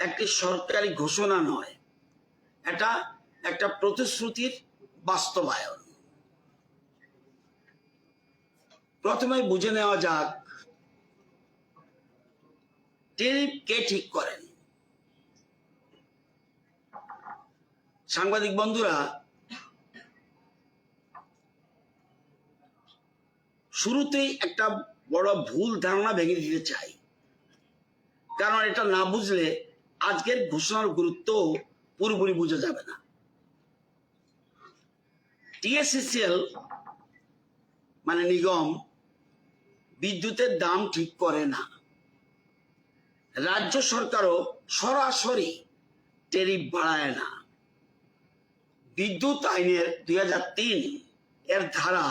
একটি সরকারি ঘোষণা নয়, এটা একটা প্রতিশ্রুতির বাস্তবায়ন। প্রথমে বুঝে নেওয়া যাক ট্যারিফ কে ঠিক করেন। সাংবাদিক বন্ধুরা, শুরুতেই একটা বড় ভুল ধারণা ভেঙে দিতে চাই, কারণ এটা না বুঝলে আজকের ঘোষণার গুরুত্ব পুরোপুরি বোঝা যাবে না। টিএসসিসিএল মানে নিগম বিদ্যুতের দাম ঠিক করে না। রাজ্য সরকারও সরাসরি ট্যারিফ বাড়ায় না। বিদ্যুৎ আইনের 2003 এর ধারা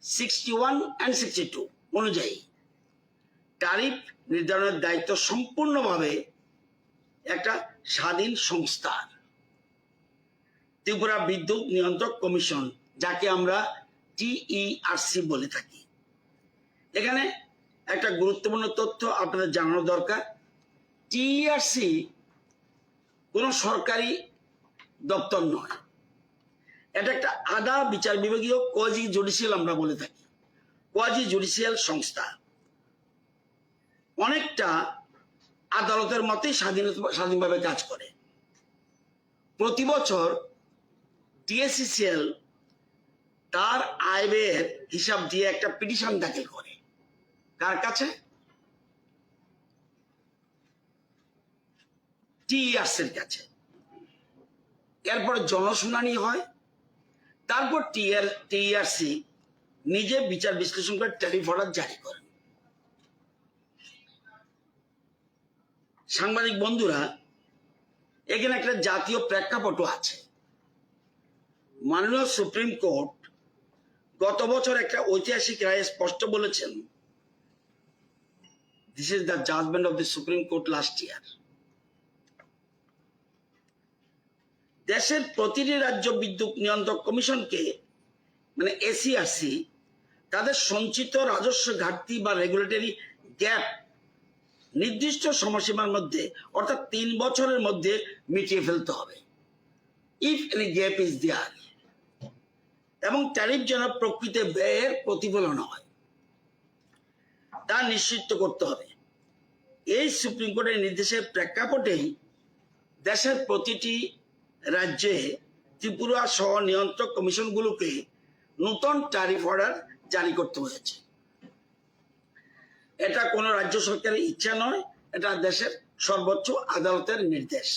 61 and 62 অনুযায়ী ট্যারিফ নির্ধারণের দায়িত্ব সম্পূর্ণভাবে একটা স্বাধীন সংস্থার। ত্রিপুরা বিদ্যুৎ নিয়ন্ত্রক কমিশন, যাকে আমরা টিইআরসি বলে থাকি। এখানে একটা গুরুত্বপূর্ণ তথ্য আপনাদের জানানো দরকার। টিইআরসি কোনো সরকারি দপ্তর নয়, এটা একটা আধা বিচার বিভাগীয় কোয়াজি জুডিশিয়াল আমরা বলে থাকি, কোয়াজি জুডিশিয়াল সংস্থা। অনেকটা আদালতের মতোই স্বাধীনভাবে কাজ করে। প্রতি বছর টিএসসিসিএল তার আয় ব্যয়ের হিসাব দিয়ে একটা পিটিশন দাখিল করে। কার কাছে? টিইআরসির কাছে। এরপরে জনশুনানি হয়, তারপর টিইআরসি নিজে বিচার বিশ্লেষণ করে ট্যারিফ অর্ডার জারি করেন। সাংবাদিক বন্ধুরা, এখানে একটা জাতীয় প্রেক্ষাপটও আছে। মাননীয় সুপ্রিম কোর্ট গত বছর একটা ঐতিহাসিক রায়ে স্পষ্ট বলেছেন, this is the judgment of the Supreme Court last year. দেশের প্রতিটি রাজ্য বিদ্যুৎ নিয়ন্ত্রক কমিশনকে মানে এসিআরসি তাদের সঞ্চিত রাজস্ব ঘাটতি বা রেগুলেটরি গ্যাপ নির্দিষ্ট সময়সীমার মধ্যে অর্থাৎ 3 বছরের মধ্যে মিটিয়ে ফেলতে হবে। If any gap is there, এবং ট্যারিফ যেন প্রকৃত ব্যয়ের প্রতিফলন হয় তা নিশ্চিত করতে হবে। এই সুপ্রিম কোর্টের নির্দেশের প্রেক্ষাপটেই দেশের প্রতিটি রাজ্যে ত্রিপুরা সহ নিয়ন্ত্রক কমিশনগুলোকে নতুন ট্যারিফ অর্ডার জারি করতে হয়েছে। এটা কোনো রাজ্য সরকারের ইচ্ছা নয়, এটা দেশের সর্বোচ্চ আদালতের নির্দেশ।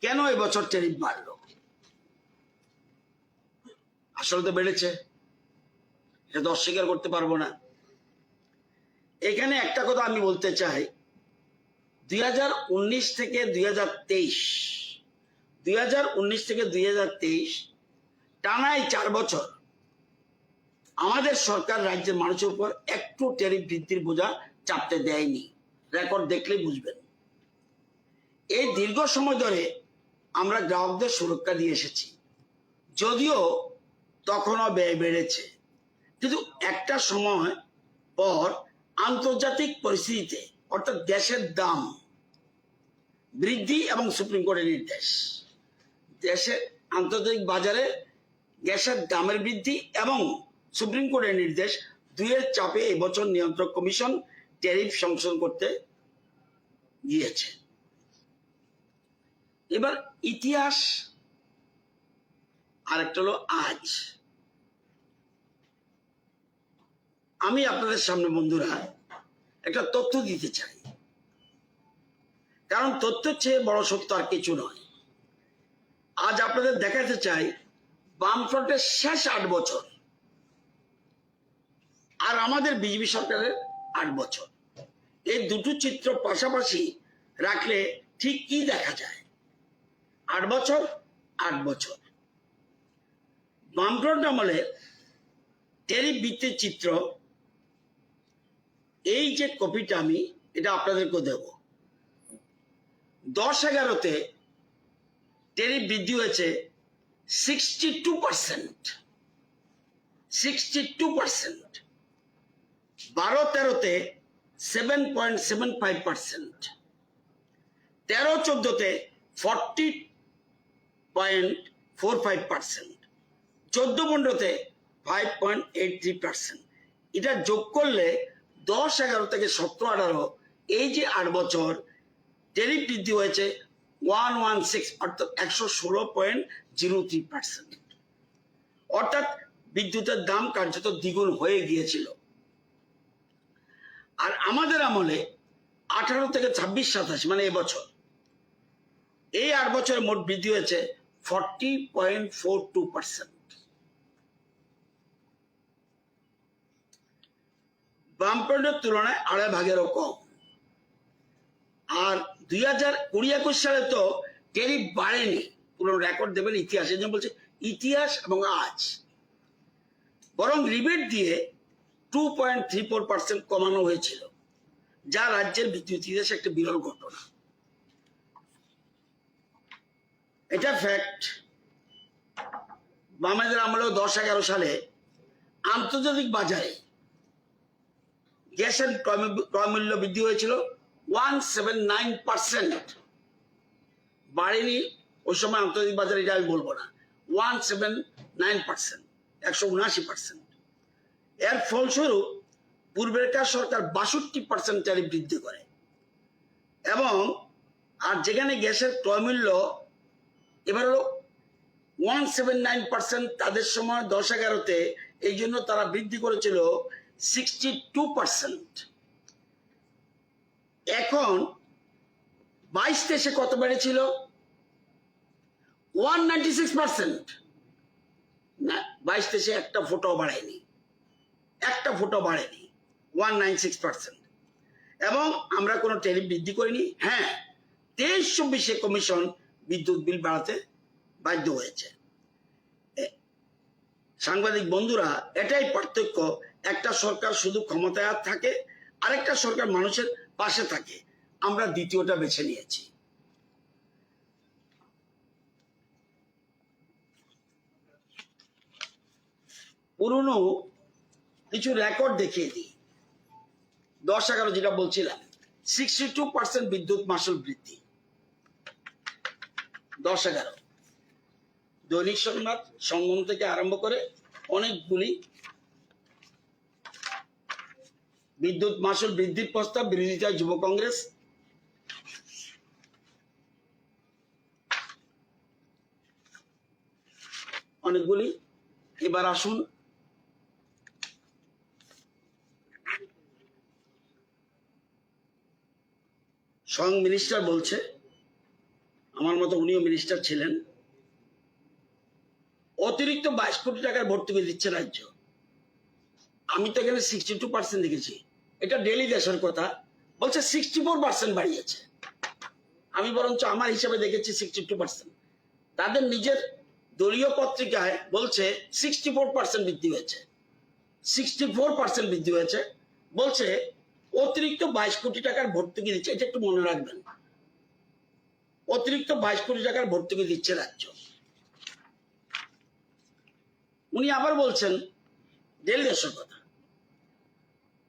কেন এবছর ট্যারিফ বাড়ল? আসলে তো বেড়েছে, এটা তো অস্বীকার করতে পারবো না। এখানে একটা কথা আমি বলতে চাই, 2019 থেকে 2023 টানাই 4 বছর আমাদের সরকার রাজ্যের মানুষের উপর একটু ট্যারিফ বৃদ্ধির বোঝা চাপতে দেয়নি। রেকর্ড দেখলেই বুঝবেন। এই দীর্ঘ সময় ধরে আমরা গ্রাহকদের সুরক্ষা দিয়ে এসেছি, যদিও তখনও ব্যয় বেড়েছে, কিন্তু একটা সময় পর আন্তর্জাতিক পরিস্থিতিতে অর্থাৎ গ্যাসের দাম বৃদ্ধি এবং সুপ্রিম কোর্টের নির্দেশ, দেশের আন্তর্জাতিক বাজারে গ্যাসের দামের বৃদ্ধি এবং সুপ্রিম কোর্টের নির্দেশ, দুইয়ের চাপে এবছর নিয়ন্ত্রক কমিশন ট্যারিফ সংশোধন করতে গিয়েছে। এবার ইতিহাস আরেকটা হলো আজ। আমি আপনাদের সামনে বন্ধুরা একটা তথ্য দিতে চাই, কারণ তথ্যের চেয়ে বড় সত্য আর কিছু নয়। আজ আপনাদের দেখাতে চাই বামফ্রন্টের শেষ 8 বছর আর আমাদের বিজেপি সরকারের 8 বছর। এই দুটো চিত্র পাশাপাশি রাখলে ঠিক কি দেখা যায়? 8 বছর 8 বছর। বামফ্রন্ট আমলে ট্যারিফ বৃদ্ধির চিত্র, এই যে কপিটা আমি এটা আপনাদেরকে দেব। 10-11-তে ট্যারিফ বৃদ্ধি হয়েছে 62%। 12-13-তে 7.75%, 13-14-তে 40.45%, 14-15-তে 5.83%। এটা যোগ করলে 10-11 থেকে 17-18 এই যে 8 বছর ট্যারিফ বৃদ্ধি হয়েছে 116 অর্থাৎ 116.03%। অর্থাৎ বিদ্যুতের দাম কার্যত দ্বিগুণ হয়ে গিয়েছিল। আর আমাদের আমলে 18 থেকে 26-27 মানে এবছর এই 8 বছরে মোট বৃদ্ধি হয়েছে 40.42%। বামফ্রন্টের তুলনায় 2.5 ভাগেরও কম। আর 2020-21 সালে তো ট্যারিফ বাড়েনি, পুরো রেকর্ড দেবেন ইতিহাস, এই জন্য বলছে ইতিহাস এবং আজ, বরং রিবেট দিয়ে 2.34% কমানো হয়েছিল, যা রাজ্যের বিদ্যুৎ ইতিহাসে একটা বিরল ঘটনা। এটা ফ্যাক্ট। বামেদের আমলেও 10-11 সালে আন্তর্জাতিক বাজারে গ্যাসের ক্রয় মূল্য বৃদ্ধি হয়েছিল 179%। বাড়েনি ওই সময় আন্তর্জাতিক বাজারে, এটা আমি বলবো না, 179%, 179%। এর ফলস্বরূপ পূর্বেরকার সরকার 62% ট্যারিফ বৃদ্ধি করে, এবং আর যেখানে গ্যাসের ক্রয় মূল্য এবার হলো 179%, তাদের সময় 10-11-তে এই জন্য তারা বৃদ্ধি করেছিল 62%। এখন 22-23-এ কত বেড়েছিল? 196%। না, 22-23-এ একটা ফোঁটাও বাড়েনি, 196%। এবং আমরা কোনো ট্যারিফ বৃদ্ধি করিনি। হ্যাঁ, 23-24-এ কমিশন বিদ্যুৎ বিল বাড়াতে বাধ্য হয়েছে। সাংবাদিক বন্ধুরা, এটাই পার্থক্য। একটা সরকার শুধু ক্ষমতায় থাকে, আরেকটা সরকার মানুষের পাশে থাকে। আমরা দ্বিতীয়টা বেছে নিয়েছি। পুরনো কিছু রেকর্ড দেখিয়ে দিই। 10-11 যেটা বলছিলাম, 62% বিদ্যুৎ মাশুল বৃদ্ধি। 10-11 দৈনিক সংবাদ, সংগম থেকে আরম্ভ করে অনেকগুলি বিদ্যুৎ মাশুল বৃদ্ধির প্রস্তাব বিরোধিতায় যুব কংগ্রেস। অনেকগুলি। এবার আসুন স্বয়ং মিনিস্টার বলছে, আমার মতো উনিও মিনিস্টার ছিলেন, অতিরিক্ত 22 কোটি টাকার ভর্তুকি দিচ্ছে রাজ্য। আমি তো এখানে 62% দেখেছি, এটা ডেলি দেশের কথা, বলছে 64% বাড়িয়েছে। আমি বরঞ্চ আমার হিসাবে দেখেছি 62%। তাদের নিজের দলীয় পত্রিকায় বলছে 64% বৃদ্ধি হয়েছে, 64% বৃদ্ধি হয়েছে। বলছে অতিরিক্ত 22 কোটি টাকার ভর্তুকি দিচ্ছে। এটা একটু মনে রাখবেন, অতিরিক্ত 22 কোটি টাকার ভর্তুকি দিচ্ছে রাজ্য। উনি আবার বলছেন ডেলি দেশের কথা,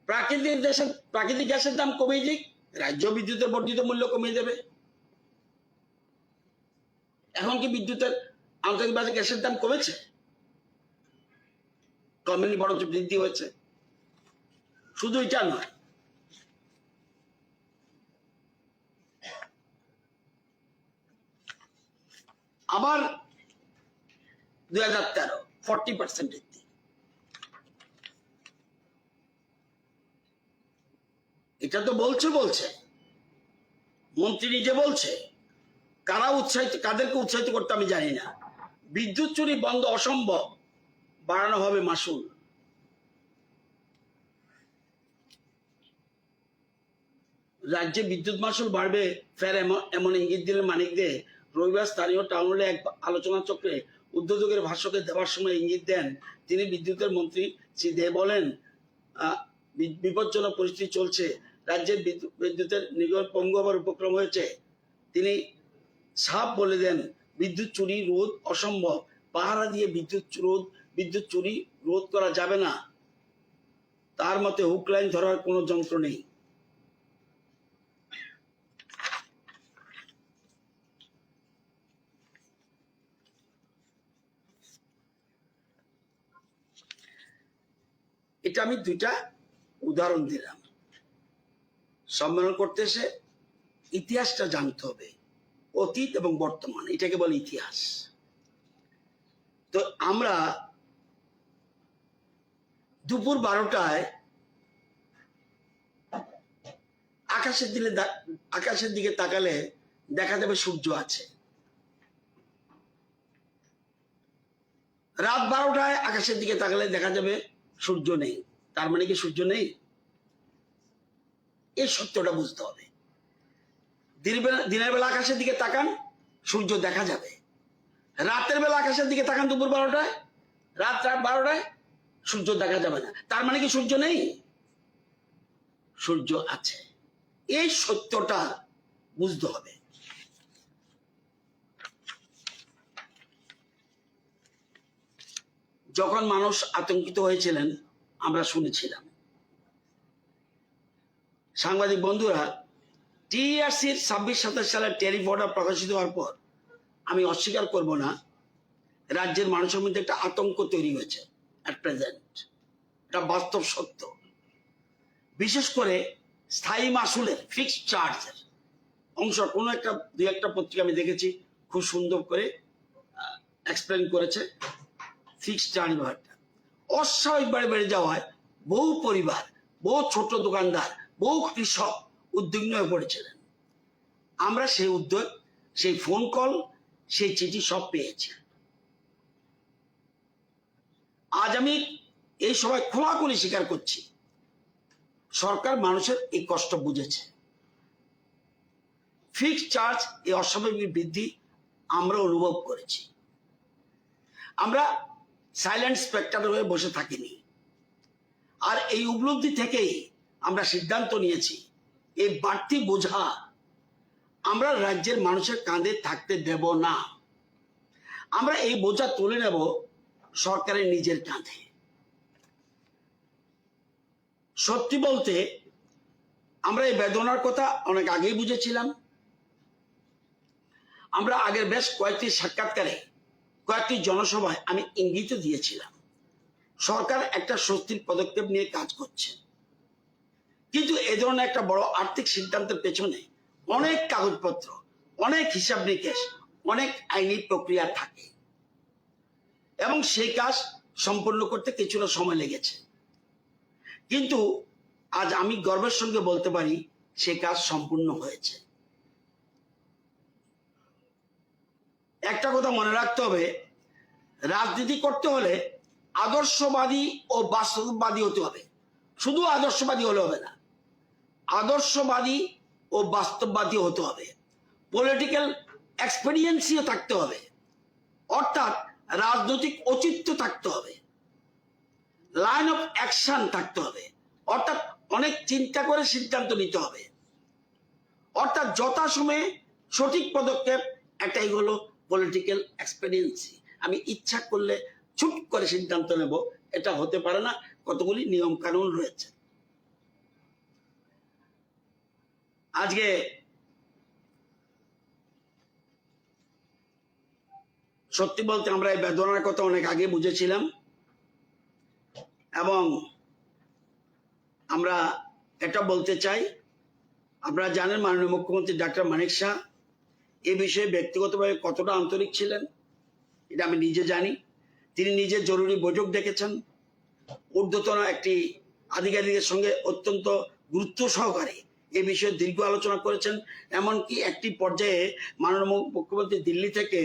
প্রাকৃতিক গ্যাসের দাম কমিয়ে দিক, রাজ্য বিদ্যুতের বর্ধিত মূল্য কমিয়ে দেবে। এখন কি বিদ্যুতের আন্তর্জাতিক বাজারে গ্যাসের দাম কমেছে? কমেনি, বরঞ্চ বৃদ্ধি হয়েছে। শুধু এটা নয়, আবার 2013 40% বৃদ্ধি। এটা তো বলছে মন্ত্রী নিজে বলছে। কাদেরকে উৎসাহিত করতে আমি জানি না। বিদ্যুৎ চুরি বন্ধ অসম্ভব, বাড়ানো হবে মাশুল। রাজ্যে বিদ্যুৎ মাশুল বাড়বে ফের এমন ইঙ্গিত দিলেন মানিক দে। রবিবার স্থানীয় টাউন হলে এক আলোচনা চক্রে উদ্যোগের ভাষ্যকে দেওয়ার সময় ইঙ্গিত দেন তিনি। বিদ্যুতের মন্ত্রী শ্রী দে বলেন, বিপজ্জনক পরিস্থিতি চলছে, রাজ্যের বিদ্যুতের নিগম পঙ্গু হবার উপক্রম হয়েছে। তিনি সাফ বলে দেন, বিদ্যুৎ চুরি রোধ অসম্ভব, পাহারা দিয়ে বিদ্যুৎ চুরি রোধ করা যাবে না। তার মতে হুক লাইন ধরার কোনো যন্ত্র নেই। এটা আমি দুইটা উদাহরণ দিলাম। সম্মেলন করতে এসে ইতিহাসটা জানতে হবে, অতীত এবং বর্তমান, এটাকে বলে ইতিহাস। তো আমরা দুপুর 12টায় আকাশের দিকে তাকালে দেখা যাবে সূর্য আছে। রাত 12টায় আকাশের দিকে তাকালে দেখা যাবে সূর্য নেই। তার মানে কি সূর্য নেই? এই সত্যটা বুঝতে হবে। দিনের বেলা আকাশের দিকে তাকান, সূর্য দেখা যাবে। রাতের বেলা আকাশের দিকে তাকান দুপুর 12টায়, রাত 12টায়, সূর্য দেখা যাবে না। তার মানে কি সূর্য নেই? সূর্য আছে। এই সত্যটা বুঝতে হবে। যখন মানুষ আতঙ্কিত হয়েছিলেন আমরা শুনেছিলাম। সাংবাদিক বন্ধুরা, টিআরসির 26-27 সালের ট্যারিফ অর্ডার প্রকাশিত হওয়ার পর আমি অস্বীকার করব না, রাজ্যের মানুষের মধ্যে একটা আতঙ্ক তৈরি হয়েছে। অ্যাট প্রেজেন্ট এটা বাস্তব সত্য। বিশেষ করে স্থায়ী মাসুলের, ফিক্সড চার্জের অংশ কোনো একটা দুই একটা পত্রিকা আমি দেখেছি খুব সুন্দর করে এক্সপ্লেন করেছে। ফিক্সড চার্জ ব্যাপারটা অস্বাভাবিকভাবে বেড়ে যাওয়ায় বহু পরিবার, বহু ছোট দোকানদার, বহু কৃষক উদ্বিগ্ন হয়ে পড়েছিলেন। আমরা সেই উদ্যোগ, সেই ফোন কল, সেই চিঠি সব পেয়েছি। আজ আমি এই সবাই খোলাখুলি স্বীকার করছি, সরকার মানুষের এই কষ্ট বুঝেছে। ফিক্সড চার্জ এই অস্বাভাবিক বৃদ্ধি আমরা অনুভব করেছি। আমরা সাইলেন্ট স্পেক্টাটর হয়ে বসে থাকিনি। আর এই উপলব্ধি থেকেই আমরা সিদ্ধান্ত নিয়েছি এই বাড়তি বোঝা আমরা রাজ্যের মানুষের কাঁধে থাকতে দেব না। আমরা এই বোঝা তুলে নেব সরকারের নিজের কাঁধে। সত্যি বলতে আমরা এই বেদনার কথা অনেক আগেই বুঝেছিলাম। আমরা আগের বেশ কয়েকটি সাক্ষাৎকারে, কয়েকটি জনসভায় আমি ইঙ্গিত দিয়েছিলাম সরকার একটা স্বস্তির পদক্ষেপ নিয়ে কাজ করছে। কিন্তু এ ধরনের একটা বড় আর্থিক সিদ্ধান্তের পেছনে অনেক কাগজপত্র, অনেক হিসাব নিকেশ, অনেক আইনি প্রক্রিয়া থাকে এবং সেই কাজ সম্পন্ন করতে কিছুটা সময় লেগেছে। কিন্তু আজ আমি গর্বের সঙ্গে বলতে পারি সে কাজ সম্পূর্ণ হয়েছে। একটা কথা মনে রাখতে হবে, রাজনীতি করতে হলে আদর্শবাদী ও বাস্তববাদী হতে হবে। শুধু আদর্শবাদী হলে হবে না, আদর্শবাদী ও বাস্তববাদী হতে হবে। পলিটিক্যাল এক্সপেরিয়েন্সিও থাকতে হবে, অর্থাৎ রাজনৈতিক ঔচিত্য থাকতে হবে, লাইন অফ অ্যাকশন থাকতে হবে, অর্থাৎ অনেক চিন্তা করে সিদ্ধান্ত নিতে হবে, অর্থাৎ যথাসময়ে সঠিক পদক্ষেপ। এটাই হলো পলিটিক্যাল এক্সপেরিয়েন্সি। আমি ইচ্ছা করলে ছুট করে সিদ্ধান্ত নেব, এটা হতে পারে না। কতগুলি নিয়ম কানুন রয়েছে। আজকে সত্যি বলতে আমরা এই বেদনার কথা অনেক আগে বুঝেছিলাম এবং আমরা এটা বলতে চাই, আপনারা জানেন মাননীয় মুখ্যমন্ত্রী ডাক্তার মানিক শাহ এ বিষয়ে ব্যক্তিগতভাবে কতটা আন্তরিক ছিলেন এটা আমি নিজে জানি। তিনি নিজে জরুরি বৈঠক ডেকেছেন, ঊর্ধ্বতন একটি আধিকারিকের সঙ্গে অত্যন্ত গুরুত্ব সহকারে এ বিষয়ে দীর্ঘ আলোচনা করেছেন। এমনকি একটি পর্যায়ে মাননীয় মুখ্যমন্ত্রী দিল্লি থেকে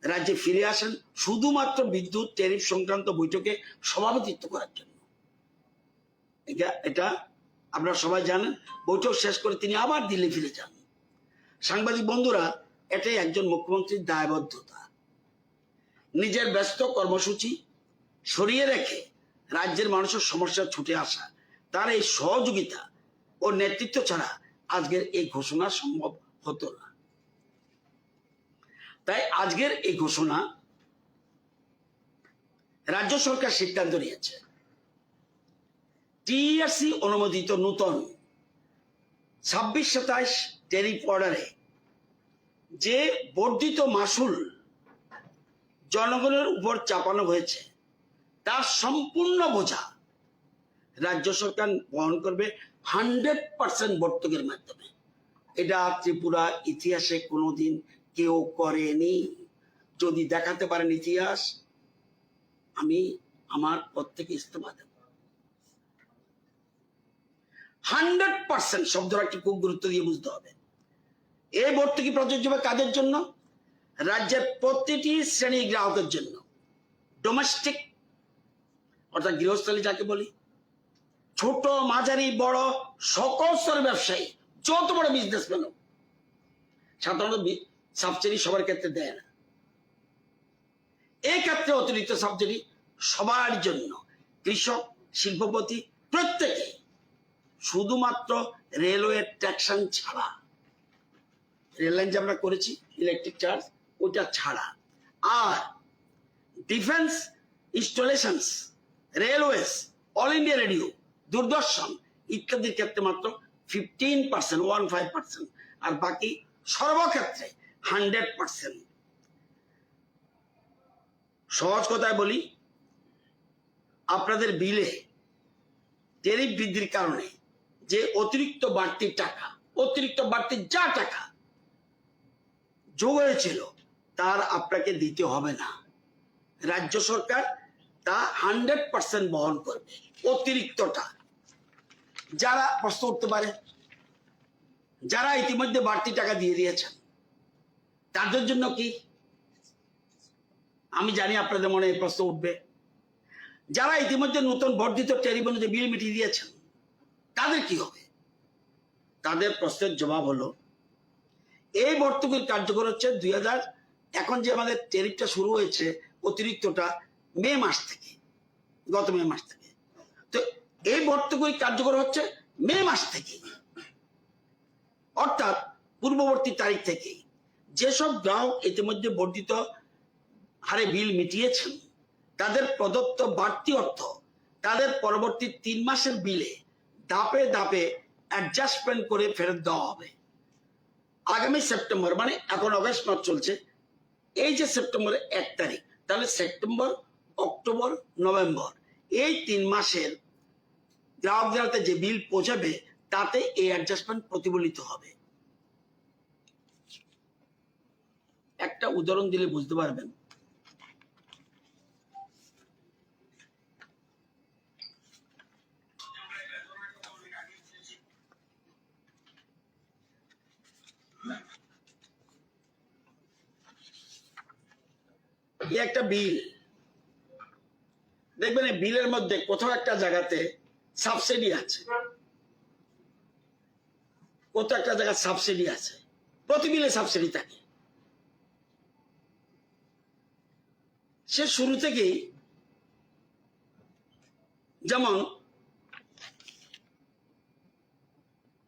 রাজ্যে ফিরে আসেন শুধুমাত্র বিদ্যুৎ ট্যারিফ সংক্রান্ত বৈঠকে সভাপতিত্ব করার জন্য। এটা আপনারা সবাই জানেন। বৈঠক শেষ করে তিনি আবার দিল্লি ফিরে যান। সাংবাদিক বন্ধুরা, এটাই একজন মুখ্যমন্ত্রীর দায়বদ্ধতা। নিজের ব্যস্ত কর্মসূচি সরিয়ে রেখে রাজ্যের মানুষের সমস্যা ছুটে আসা, তার এই সহযোগিতা ও নেতৃত্ব ছাড়া আজকের এই ঘোষণা সম্ভব হতো না। তাই আজকের এই ঘোষণা রাজ্য সরকার সিদ্ধান্ত নিয়েছে টিআরসি অনুমোদিত নতুন 26-27 ট্যারিফ অর্ডারে যে বর্ধিত মাসুল জনগণের উপর চাপানো হয়েছে তার সম্পূর্ণ বোঝা রাজ্য সরকার বহন করবে 100% ভর্তুকির মাধ্যমে। এটা ত্রিপুরা ইতিহাসে কোনোদিন কেউ করেনি। যদি দেখাতে পারেন ইতিহাস, আমি আমার পদ থেকে ইস্তফা দেব। 100% শব্দটা একটু খুব গুরুত্ব দিয়ে বুঝতে হবে। এই ভর্তুকি প্রযোজ্য হবে কাদের জন্য? রাজ্যের প্রতিটি শ্রেণীর গ্রাহকের জন্য। ডোমেস্টিক অর্থাৎ গৃহস্থলী যাকে বলি, ছোট মাঝারি বড় সকল স্তরের ব্যবসায়ী, যত বড় বিজনেসম্যান হোক, সাধারণত সাবসিডি সবার ক্ষেত্রে দেয় না। এই ক্ষেত্রে অতিরিক্ত সাবসিডি সবার জন্য, কৃষক, শিল্পপতি, প্রত্যেকে, শুধুমাত্র রেলওয়ে ট্যাক্সন ছাড়া। রেল লাইন যে আমরা করেছি ইলেকট্রিক চার্জ, ওটা ছাড়া। আর defence installations, railways, all India radio, Doordarshan ইত্যাদির ক্ষেত্রে মাত্র 15%, আর বাকি সর্বক্ষেত্রে 100%। সহজ কথায় বলি, আপনাদের বিলে ট্যারিফ বৃদ্ধির কারণে যে অতিরিক্ত বাড়তি টাকা, অতিরিক্ত বাড়তি যা টাকা যোগ হয়েছিল, তার আপনাকে দিতে হবে না। রাজ্য সরকার তা 100% বহন করবে। অতিরিক্তটা যারা প্রশ্ন উঠতে পারে, যারা ইতিমধ্যে বাড়তি টাকা দিয়ে দিয়েছেন তাদের জন্য কি? আমি জানি আপনাদের মনে এই প্রশ্ন উঠবে। যারা ইতিমধ্যে নতুন বর্ধিত ট্যারিফ অনুযায়ী বিল মিটিয়ে দিয়েছেন তাদের কি হবে? তাদের প্রশ্নের জবাব হলো, এই ভর্তুকির কার্যকর হচ্ছে 2000, এখন যে আমাদের ট্যারিফটা শুরু হয়েছে অতিরিক্তটা মে মাস থেকে, গত মে মাস থেকে। তো এই ভর্তুকি কার্যকর হচ্ছে মে মাস থেকে, অর্থাৎ পূর্ববর্তী তারিখ থেকে। যেসব গ্রাহক ইতিমধ্যে বর্ধিত হারে বিল মিটিয়েছেন তাদের প্রদত্ত বাড়তি অর্থ তাদের পরবর্তী 3 মাসের বিলে ধাপে ধাপে অ্যাডজাস্টমেন্ট করে ফেরত দেওয়া হবে। আগামী সেপ্টেম্বর, মানে এখন অগস্ট মাস চলছে, এই যে সেপ্টেম্বরের 1 তারিখ, তাহলে সেপ্টেম্বর, অক্টোবর, নভেম্বর, এই 3 মাসের গ্রাহকদের হাতে যে বিল পৌঁছাবে তাতে এই অ্যাডজাস্টমেন্ট প্রতিফলিত হবে। একটা উদাহরণ দিলে বুঝতে পারবেন। একটা বিল দেখবেন, এই বিলের মধ্যে কোথাও একটা জায়গাতে সাবসিডি আছে, কোথাও একটা জায়গায় সাবসিডি আছে। প্রতি বিলে সাবসিডি থাকে। সে শুরু থেকেই, যেমন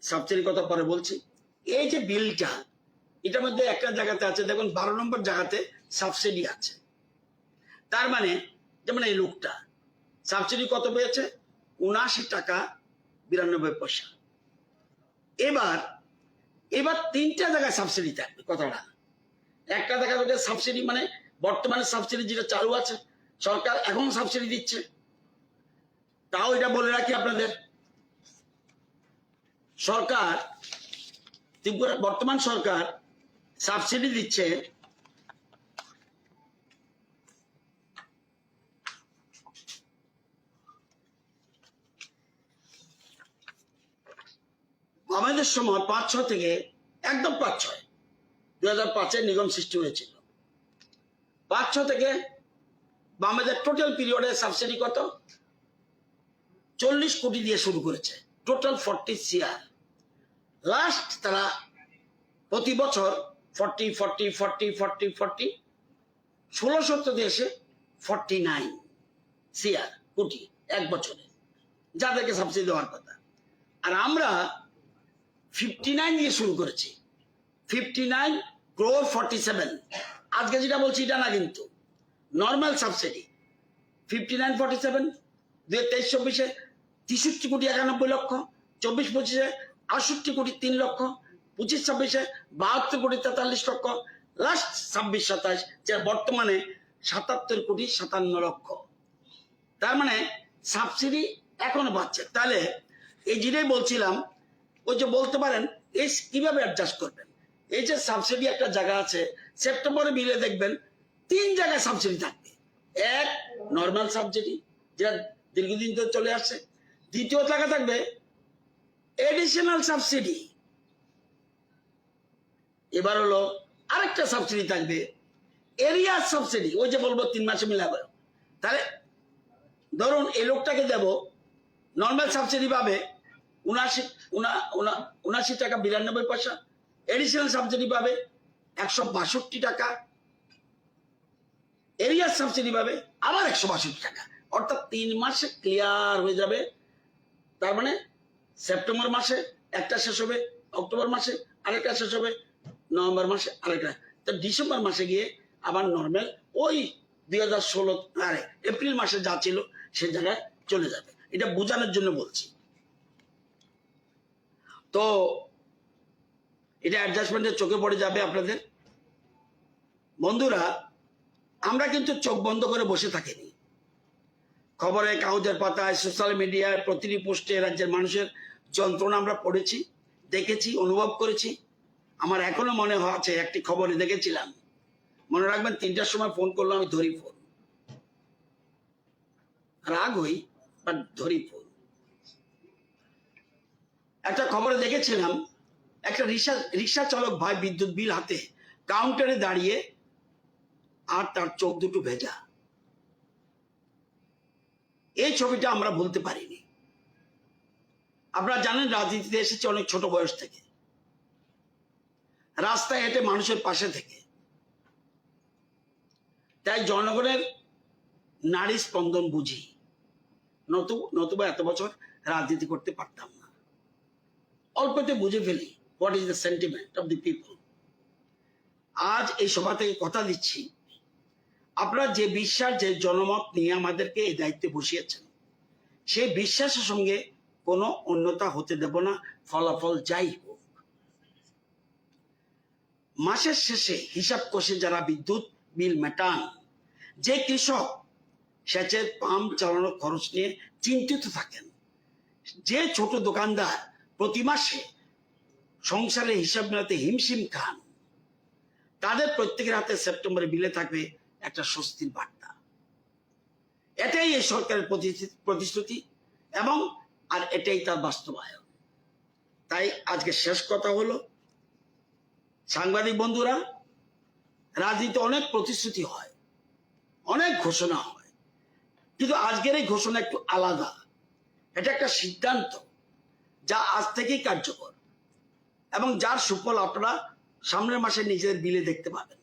সাবসিডির কথা পরে বলছি, এই যে বিলটা, এটার মধ্যে একটা জায়গাতে আছে দেখুন 12 নম্বর জায়গাতে সাবসিডি আছে। তার মানে যেমন এই লোকটা সাবসিডি কত পেয়েছে? 79 টাকা 92 পয়সা। এবার 3টা জায়গায় সাবসিডি থাকবে। কথাটা একটা দেখা যাবে সাবসিডি, মানে বর্তমানে সাবসিডি যেটা চালু আছে, সরকার এখন সাবসিডি দিচ্ছে। তাও এটা বলে রাখি আপনাদের, সরকার, ত্রিপুরা বর্তমান সরকার সাবসিডি দিচ্ছে আমাদের সময় 5-6 থেকে, একদম 5-6, 2005-এ নিগম সৃষ্টি হয়েছিল। 5-6 থেকে আমাদের টোটাল পিরিয়ডে সাবসিডি কত? 40 কোটি দিয়ে শুরু করেছে, টোটাল 40 CR। লাস্ট তারা প্রতি বছর 40 16 দিয়ে এসে 49 CR কোটি এক বছরে, যাদেরকে সাবসিডি দেওয়ার কথা। আর আমরা 59 দিয়ে শুরু করেছি, 59 crore 47। আজকে যেটা বলছি এটা না, কিন্তু নর্মাল সাবসিডি 59-47। 2023-24-এ 63 কোটি 91 লক্ষ, 24-25-এ 68 কোটি 3 লক্ষ, 25-26-এ 72 কোটি 43 লক্ষ, লাস্ট 26-27 যে বর্তমানে 77 কোটি 57 লক্ষ। তার মানে সাবসিডি এখনো পাচ্ছে। তাহলে এই যেটাই বলছিলাম, ওই যে বলতে পারেন এই কিভাবে অ্যাডজাস্ট করবেন। এই যে সাবসিডি একটা জায়গা আছে, সেপ্টেম্বরে বিলে দেখবেন 3 জায়গায় সাবসিডি থাকবে। এক, নর্মাল সাবসিডি যেটা দীর্ঘদিন ধরে চলে আসছে। দ্বিতীয় জায়গা থাকবে এডিশনাল সাবসিডি। এবার হলো আরেকটা সাবসিডি থাকবে এরিয়া সাবসিডি, ওই যে বলবো 3 মাসে মিলাবে। তাহলে ধরুন এই লোকটাকে দেব, নর্মাল সাবসিডি পাবে 79 টাকা 92 পয়সা, এডিশনাল সাবসিডি পাবে 162 টাকা, এরিয়া সাবসিডি পাবে আবার 162 টাকা। অর্থাৎ 3 মাসে ক্লিয়ার হয়ে যাবে। তার মানে সেপ্টেম্বর মাসে একটা শেষ হবে, অক্টোবর মাসে আরেকটা শেষ হবে, নভেম্বর মাসে আরেকটা, তো ডিসেম্বর মাসে গিয়ে আবার নর্মাল ওই 2016 এপ্রিল মাসে যা ছিল সে জায়গায় চলে যাবে। এটা বোঝানোর জন্য বলছি। তো এটা অ্যাডজাস্টমেন্টের চোখে পড়ে যাবে আপনাদের। বন্ধুরা, আমরা কিন্তু চোখ বন্ধ করে বসে থাকিনি। খবরে কাগজের পাতায়, সোশ্যাল মিডিয়ায়, প্রতিটি পোস্টে রাজ্যের মানুষের যন্ত্রণা আমরা পড়েছি, দেখেছি, অনুভব করেছি। আমার এখনো মনে আছে একটি খবরে দেখেছিলাম, মনে রাখবেন 3টার সময় ফোন করলো, আমি ধরি ফোন, রাগ হই বাট ধরি ফোন। একটা খবরে দেখেছিলাম একটা রিক্সা চালক ভাই বিদ্যুৎ বিল হাতে কাউন্টারে দাঁড়িয়ে, আর তার চোখ দুটো ভেজা। এই ছবিটা আমরা ভুলতে পারিনি। আপনারা জানেন রাজনীতিতে এসেছে অনেক ছোট বয়স থেকে, রাস্তায় হেঁটে মানুষের পাশে থেকে। তাই জনগণের নারী স্পন্দন বুঝি, নতুবা এত বছর রাজনীতি করতে পারতাম না। অল্পতে বুঝে ফেলি what is the sentiment of the people. আজ এই সভা থেকে কথা দিচ্ছি, আপনারা যে বিশ্বাস, যে জনমত নিয়ে আমাদেরকে এই দায়িত্বে বসিয়েছেন, সেই বিশ্বাসের সঙ্গে কোনো অন্যতা হতে দেব না, ফলাফল যাই হোক। মাসের শেষে হিসাব কষে যারা বিদ্যুৎ বিল মেটান, যে কৃষক সেচের পাম্প চালানোর খরচ নিয়ে চিন্তিত থাকেন, যে ছোট দোকানদার প্রতি মাসে সংসারের হিসাব মেলাতে হিমশিম খান, তাদের প্রত্যেকের হাতে সেপ্টেম্বরে বিলে থাকবে একটা স্বস্তির বার্তা। এটাই এই সরকারের প্রতিশ্রুতি এবং আর এটাই তার বাস্তবায়ন। তাই আজকে শেষ কথা হলো, সাংবাদিক বন্ধুরা, রাজনীতি অনেক প্রতিশ্রুতি হয়, অনেক ঘোষণা হয়, কিন্তু আজকের এই ঘোষণা একটু আলাদা। এটা একটা সিদ্ধান্ত যা আজ থেকেই কার্যকর এবং যার সুফল আপনারা সামনের মাসে নিজেদের বিলে দেখতে পাবেন।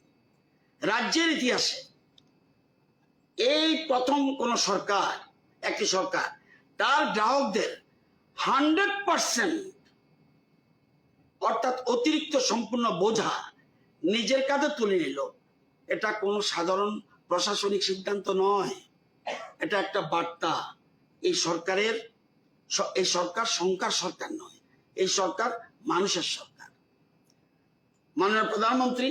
রাজ্যের ইতিহাসে এই প্রথম কোন সরকার, একটি সরকার তার গ্রাহকদের 100% অর্থাৎ অতিরিক্ত সম্পূর্ণ বোঝা নিজের কাঁধে তুলে নিল। এটা কোনো সাধারণ প্রশাসনিক সিদ্ধান্ত নয়, এটা একটা বার্তা। এই সরকার সংখ্যার সরকার নয়, এই সরকার মানুষের সরকার। মাননীয় প্রধানমন্ত্রী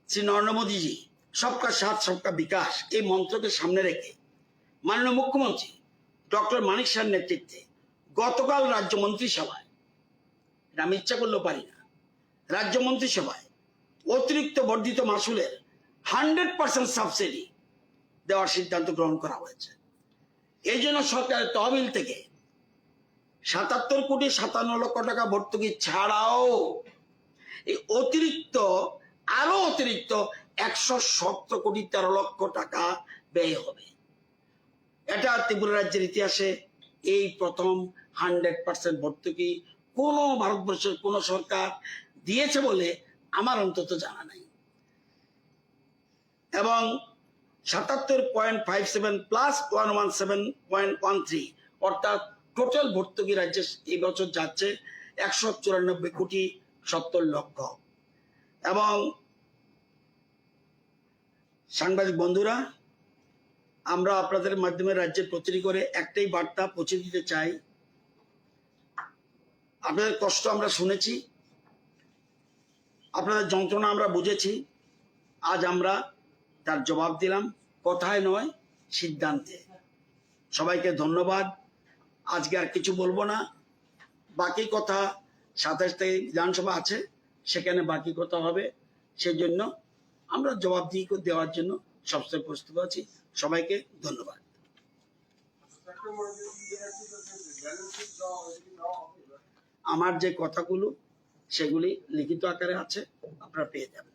শ্রী নরেন্দ্র মোদীজি সবকা সাথ সবকা বিকাশ এই মন্ত্রকে সামনে রেখে মাননীয় মুখ্যমন্ত্রী ডক্টর মানিক শাহের নেতৃত্বে গতকাল রাজ্য মন্ত্রিসভায়, এটা আমি ইচ্ছা করলেও পারি না, রাজ্য মন্ত্রিসভায় অতিরিক্ত বর্ধিত মাসুলের 100% সাবসিডি দেওয়ার সিদ্ধান্ত গ্রহণ করা হয়েছে। এই জন্য সরকারের তহবিল থেকে 77,57 লক্ষ টাকা ভর্তুকি ছাড়াও এই আরো অতিরিক্ত 117,13 লক্ষ টাকা ব্যয় হবে। এটা ত্রিপুরা রাজ্যের ইতিহাসে এই প্রথম 100% ভর্তুকি কোন ভারতবর্ষের কোন সরকার দিয়েছে বলে আমার অন্তত জানা নাই। এবং 77.57 প্লাস 117.13 অর্থাৎ টোটাল ভর্তুকি রাজ্যে এই বছর যাচ্ছে 194,70 লক্ষ। এবং সাংবাদিক বন্ধুরা, আমরা আপনাদের মাধ্যমে রাজ্যের প্রতিটি করে একটাই বার্তা পৌঁছে দিতে চাই। আপনাদের কষ্ট আমরা শুনেছি, আপনাদের যন্ত্রণা আমরা বুঝেছি। আজ আমরা তার জবাব দিলাম, কথায় নয় সিদ্ধান্তে। সবাইকে ধন্যবাদ। আজকে আর কিছু বলবো না। বাকি কথা 27 তারিখ বিধানসভা আছে, সেখানে বাকি কথা হবে। সেই জন্য আমরা জবাবদিহি দেওয়ার জন্য সবসময় প্রস্তুত আছি। সবাইকে ধন্যবাদ। আমার যে কথাগুলো সেগুলি লিখিত আকারে আছে, আপনারা পেয়ে যাবেন।